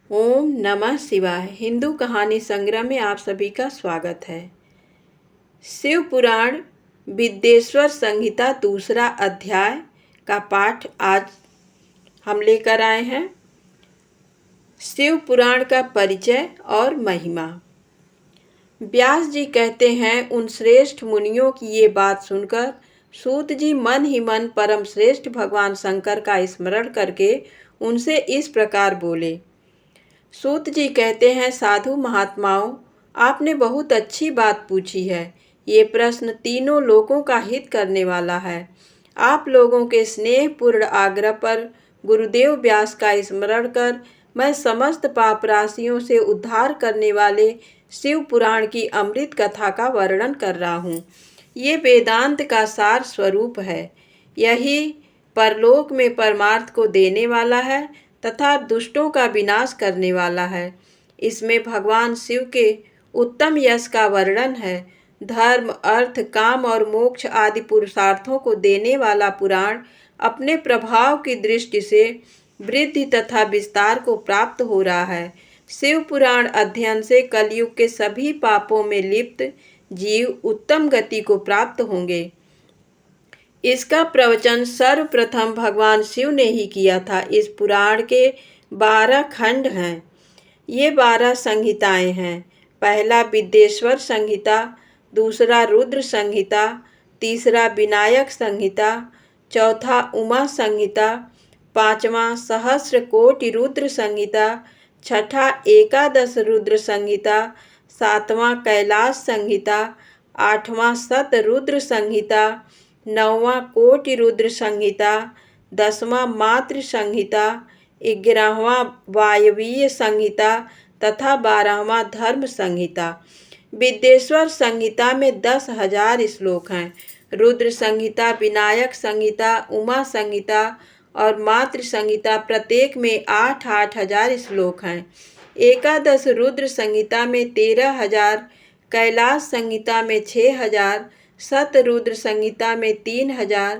ओम नमः शिवाय। हिंदू कहानी संग्रह में आप सभी का स्वागत है। शिव पुराण विद्येश्वर संहिता दूसरा अध्याय का पाठ आज हम लेकर आए हैं। शिव पुराण का परिचय और महिमा। व्यास जी कहते हैं, उन श्रेष्ठ मुनियों की ये बात सुनकर सूत जी मन ही मन परम श्रेष्ठ भगवान शंकर का स्मरण करके उनसे इस प्रकार बोले। सूत जी कहते हैं, साधु महात्माओं, आपने बहुत अच्छी बात पूछी है। ये प्रश्न तीनों लोगों का हित करने वाला है। आप लोगों के स्नेहपूर्ण आग्रह पर गुरुदेव व्यास का स्मरण कर मैं समस्त पाप राशियों से उद्धार करने वाले शिव पुराण की अमृत कथा का वर्णन कर रहा हूँ। ये वेदांत का सार स्वरूप है। यही परलोक में परमार्थ को देने वाला है तथा दुष्टों का विनाश करने वाला है। इसमें भगवान शिव के उत्तम यश का वर्णन है। धर्म, अर्थ, काम और मोक्ष आदि पुरुषार्थों को देने वाला पुराण अपने प्रभाव की दृष्टि से वृद्धि तथा विस्तार को प्राप्त हो रहा है। शिव पुराण अध्ययन से कलयुग के सभी पापों में लिप्त जीव उत्तम गति को प्राप्त होंगे। इसका प्रवचन सर्वप्रथम भगवान शिव ने ही किया था। इस पुराण के 12 खंड हैं। ये 12 संहिताएं हैं। पहला विद्येश्वर संहिता, दूसरा रुद्र संहिता, तीसरा विनायक संहिता, चौथा उमा संहिता, पांचवा सहस्र कोटि रुद्र संहिता, छठा एकादश रुद्र संहिता, सातवां कैलाश संहिता, आठवां सत रुद्र संहिता, नौवां कोटि रुद्र संहिता, 10वां मातृ संहिता, 11वां वायवीय संहिता तथा 12वां धर्म संहिता। विद्येश्वर संहिता में 10,000 श्लोक हैं। रुद्र संहिता, विनायक संहिता, उमा संहिता और मातृ संहिता प्रत्येक में 8-8 हजार श्लोक हैं। एकादश रुद्र संहिता में 13,000, कैलाश संहिता में 6,000, सत रुद्र संहिता में 3,000,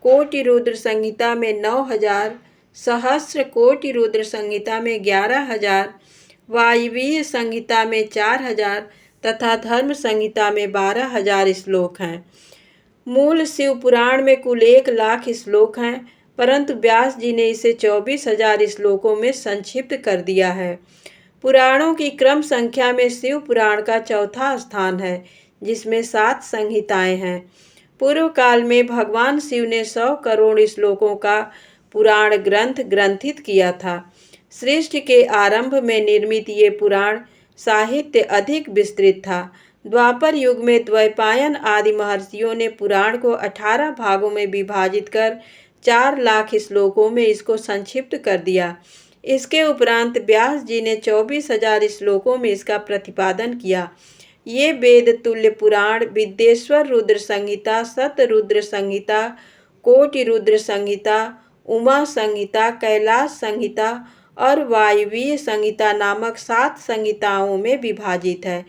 कोटि रुद्र संहिता में 9,000, सहस्र कोटि रुद्र संहिता में 11,000, वायवीय संहिता में 4,000 तथा धर्म संहिता में 12,000 श्लोक हैं। मूल शिव पुराण में कुल 1,00,000 श्लोक हैं, परंतु व्यास जी ने इसे 24,000 श्लोकों में संक्षिप्त कर दिया है। पुराणों की क्रम संख्या में शिव पुराण का चौथा स्थान है, जिसमें 7 संहिताएं हैं। पूर्व काल में भगवान शिव ने 100 करोड़ श्लोकों का पुराण ग्रंथ ग्रंथित किया था। सृष्टि के आरंभ में निर्मित ये पुराण साहित्य अधिक विस्तृत था। द्वापर युग में द्वैपायन आदि महर्षियों ने पुराण को 18 भागों में विभाजित कर 4,00,000 श्लोकों में इसको संक्षिप्त कर दिया। इसके उपरांत व्यास जी ने 24,000 श्लोकों में इसका प्रतिपादन किया। ये वेद तुल्य पुराण विद्येश्वर रुद्र संहिता, सत रुद्र संहिता, कोटि रुद्र संहिता, उमा संहिता, कैलाश संहिता और वायवीय संहिता नामक 7 संहिताओं में विभाजित है।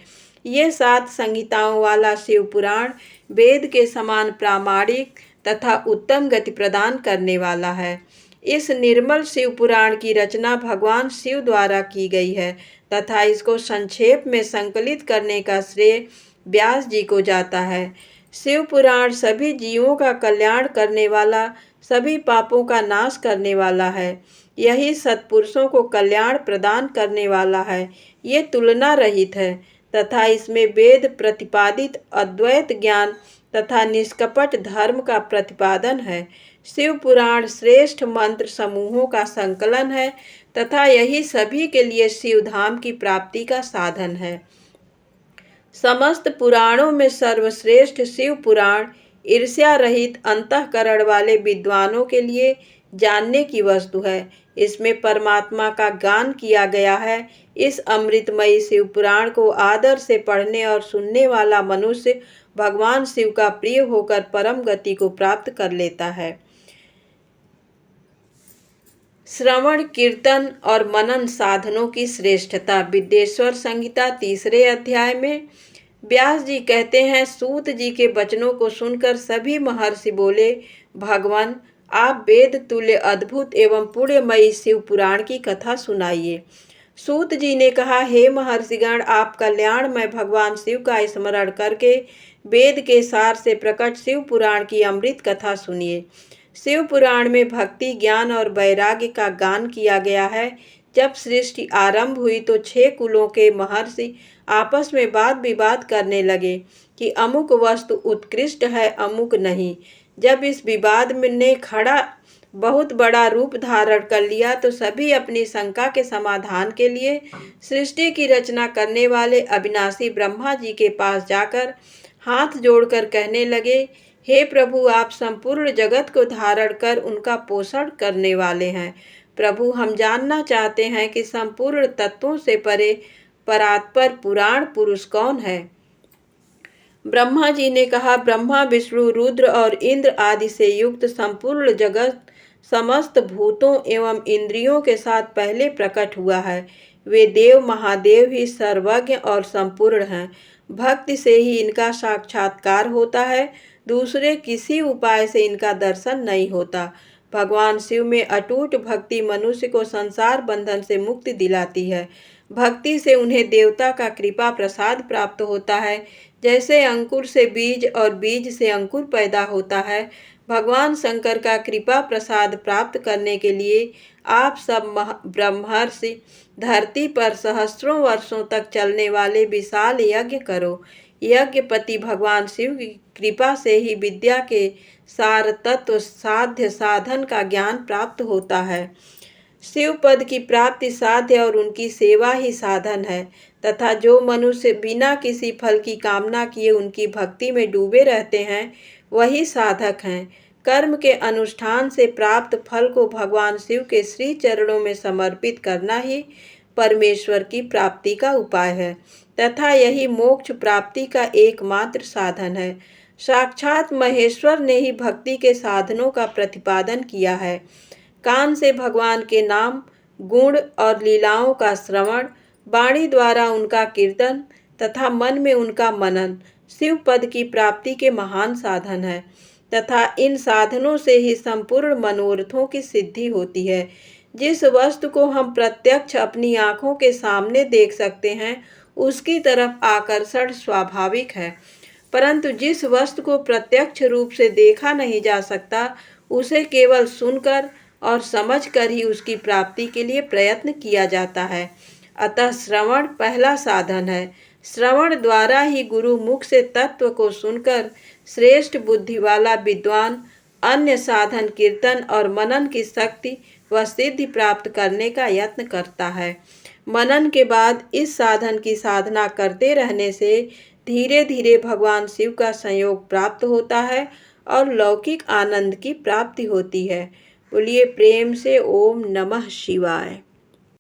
ये 7 संहिताओं वाला शिव पुराण वेद के समान प्रामाणिक तथा उत्तम गति प्रदान करने वाला है। इस निर्मल शिव पुराण की रचना भगवान शिव द्वारा की गई है तथा इसको संक्षेप में संकलित करने का श्रेय व्यास जी को जाता है। शिव पुराण सभी जीवों का कल्याण करने वाला, सभी पापों का नाश करने वाला है। यही सत्पुरुषों को कल्याण प्रदान करने वाला है। ये तुलना रहित है तथा इसमें वेद प्रतिपादित अद्वैत ज्ञान तथा निष्कपट धर्म का प्रतिपादन है। शिव पुराण श्रेष्ठ मंत्र समूहों का संकलन है तथा यही सभी के लिए शिव धाम की प्राप्ति का साधन है। समस्त पुराणों में सर्वश्रेष्ठ शिव पुराण ईर्ष्या रहित अंतःकरण वाले विद्वानों के लिए जानने की वस्तु है। इसमें परमात्मा का गान किया गया है। इस अमृतमयी शिव पुराण को आदर से पढ़ने और सुनने वाला मनुष्य भगवान शिव का प्रिय होकर परम गति को प्राप्त कर लेता है। श्रवण, कीर्तन और मनन साधनों की श्रेष्ठता। विद्येश्वर संहिता तीसरे अध्याय में व्यास जी कहते हैं, सूत जी के वचनों को सुनकर सभी महर्षि बोले, भगवान आप वेद तुल्य अद्भुत एवं पुण्यमयी शिव पुराण की कथा सुनाइए। सूत जी ने कहा, हे महर्षिगण, आप कल्याणमय भगवान शिव का स्मरण करके वेद के सार से प्रकट शिव पुराण की अमृत कथा सुनिए। शिव पुराण में भक्ति, ज्ञान और वैराग्य का गान किया गया है। जब सृष्टि आरंभ हुई तो 6 कुलों के महर्षि आपस में वाद विवाद करने लगे कि अमुक वस्तु उत्कृष्ट है, अमुक नहीं। जब इस विवाद ने खड़ा बहुत बड़ा रूप धारण कर लिया तो सभी अपनी शंका के समाधान के लिए सृष्टि की रचना करने वाले अविनाशी ब्रह्मा जी के पास जाकर हाथ जोड़कर कहने लगे, हे प्रभु, आप संपूर्ण जगत को धारण कर उनका पोषण करने वाले हैं। प्रभु, हम जानना चाहते हैं कि संपूर्ण तत्वों से परे परात्पर पुराण पुरुष कौन है। ब्रह्मा जी ने कहा, ब्रह्मा, विष्णु, रुद्र और इंद्र आदि से युक्त संपूर्ण जगत समस्त भूतों एवं इंद्रियों के साथ पहले प्रकट हुआ है। वे देव महादेव ही सर्वज्ञ और संपूर्ण हैं। भक्ति से ही इनका साक्षात्कार होता है, दूसरे किसी उपाय से इनका दर्शन नहीं होता। भगवान शिव में अटूट भक्ति मनुष्य को संसार बंधन से मुक्ति दिलाती है। भक्ति से उन्हें देवता का कृपा प्रसाद प्राप्त होता है। जैसे अंकुर से बीज और बीज से अंकुर पैदा होता है, भगवान शंकर का कृपा प्रसाद प्राप्त करने के लिए आप सब ब्रह्मर्षि धरती पर सहस्त्रों वर्षों तक चलने वाले विशाल यज्ञ करो। यज्ञपति भगवान शिव की कृपा से ही विद्या के सार तत्व साध्य साधन का ज्ञान प्राप्त होता है। शिव पद की प्राप्ति साध्य और उनकी सेवा ही साधन है तथा जो मनुष्य बिना किसी फल की कामना किए उनकी भक्ति में डूबे रहते हैं वही साधक हैं। कर्म के अनुष्ठान से प्राप्त फल को भगवान शिव के श्री चरणों में समर्पित करना ही परमेश्वर की प्राप्ति का उपाय है तथा यही मोक्ष प्राप्ति का एकमात्र साधन है। साक्षात महेश्वर ने ही भक्ति के साधनों का प्रतिपादन किया है। कान से भगवान के नाम, गुण और लीलाओं का श्रवण, वाणी द्वारा उनका कीर्तन तथा मन में उनका मनन शिव पद की प्राप्ति के महान साधन है तथा इन साधनों से ही संपूर्ण मनोरथों की सिद्धि होती है। जिस वस्तु को हम प्रत्यक्ष अपनी आँखों के सामने देख सकते हैं उसकी तरफ आकर्षण स्वाभाविक है, परंतु जिस वस्तु को प्रत्यक्ष रूप से देखा नहीं जा सकता उसे केवल सुनकर और समझकर ही उसकी प्राप्ति के लिए प्रयत्न किया जाता है। अतः श्रवण पहला साधन है। श्रवण द्वारा ही गुरु मुख से तत्व को सुनकर श्रेष्ठ बुद्धि वाला विद्वान अन्य साधन कीर्तन और मनन की शक्ति व सिद्धि प्राप्त करने का यत्न करता है। मनन के बाद इस साधन की साधना करते रहने से धीरे धीरे भगवान शिव का संयोग प्राप्त होता है और लौकिक आनंद की प्राप्ति होती है। बोलिए प्रेम से ओम नमः शिवाय।